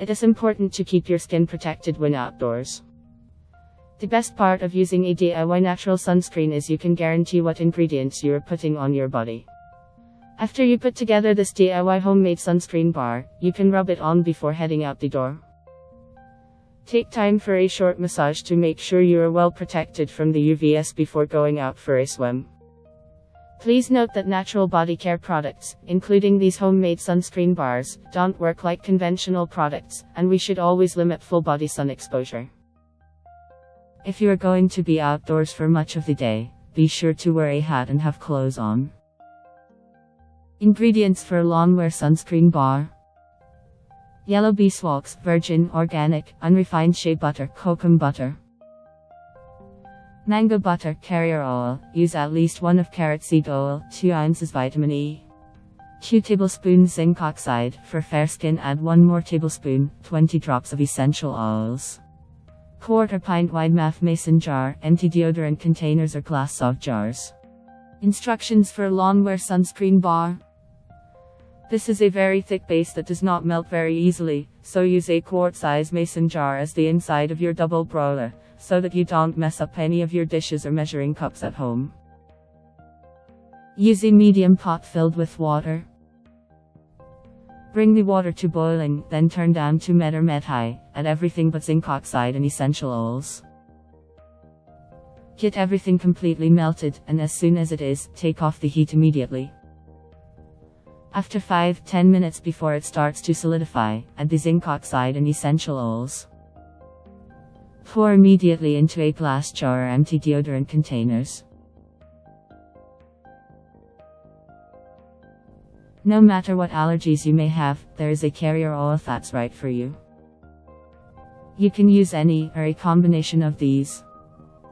It is important to keep your skin protected when outdoors. The best part of using a DIY natural sunscreen is you can guarantee what ingredients you are putting on your body. After you put together this DIY homemade sunscreen bar, you can rub it on before heading out the door. Take time for a short massage to make sure you are well protected from the UVs before going out for a swim. Please note that natural body care products, including these homemade sunscreen bars, don't work like conventional products, and we should always limit full body sun exposure. If you are going to be outdoors for much of the day, be sure to wear a hat and have clothes on. Ingredients for lawnwear sunscreen bar: yellow beeswax, virgin, organic, unrefined shea butter, cocoa butter. Mango butter, carrier oil, use at least 1 of carrot seed oil, 2 ounces vitamin E. 2 tablespoons zinc oxide, for fair skin add 1 more tablespoon, 20 drops of essential oils. Quart or pint wide mason jar, empty deodorant containers or glass soft jars. Instructions for lawnwear sunscreen bar. This is a very thick base that does not melt very easily, so use a quart-size mason jar as the inside of your double broiler, so that you don't mess up any of your dishes or measuring cups at home. Use a medium pot filled with water. Bring the water to boiling, then turn down to mid-high, add everything but zinc oxide and essential oils. Get everything completely melted, and as soon as it is, take off the heat immediately. After 5-10 minutes before it starts to solidify, add the zinc oxide and essential oils. Pour immediately into a glass jar or empty deodorant containers. No matter what allergies you may have, there is a carrier oil that's right for you. You can use any, or a combination of these: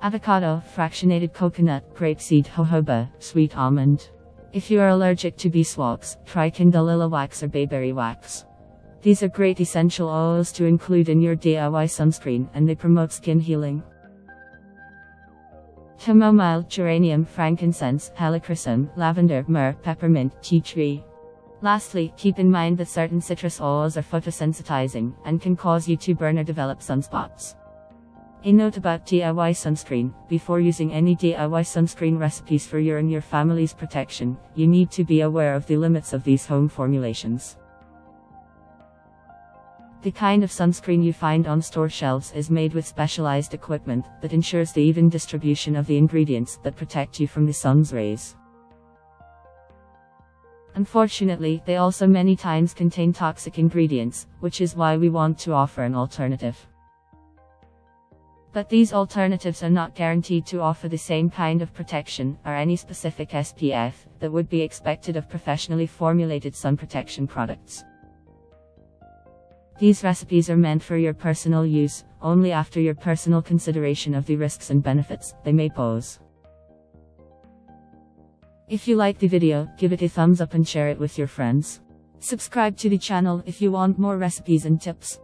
avocado, fractionated coconut, grapeseed, jojoba, sweet almond. If you are allergic to beeswax, try candelilla wax or bayberry wax. These are great essential oils to include in your DIY sunscreen, and they promote skin healing. Chamomile, geranium, frankincense, helichrysum, lavender, myrrh, peppermint, tea tree. Lastly, keep in mind that certain citrus oils are photosensitizing, and can cause you to burn or develop sunspots. A note about DIY sunscreen: before using any DIY sunscreen recipes for your and your family's protection, you need to be aware of the limits of these home formulations. The kind of sunscreen you find on store shelves is made with specialized equipment that ensures the even distribution of the ingredients that protect you from the sun's rays. Unfortunately, they also many times contain toxic ingredients, which is why we want to offer an alternative. But these alternatives are not guaranteed to offer the same kind of protection, or any specific SPF, that would be expected of professionally formulated sun protection products. These recipes are meant for your personal use, only after your personal consideration of the risks and benefits they may pose. If you like the video, give it a thumbs up and share it with your friends. Subscribe to the channel if you want more recipes and tips.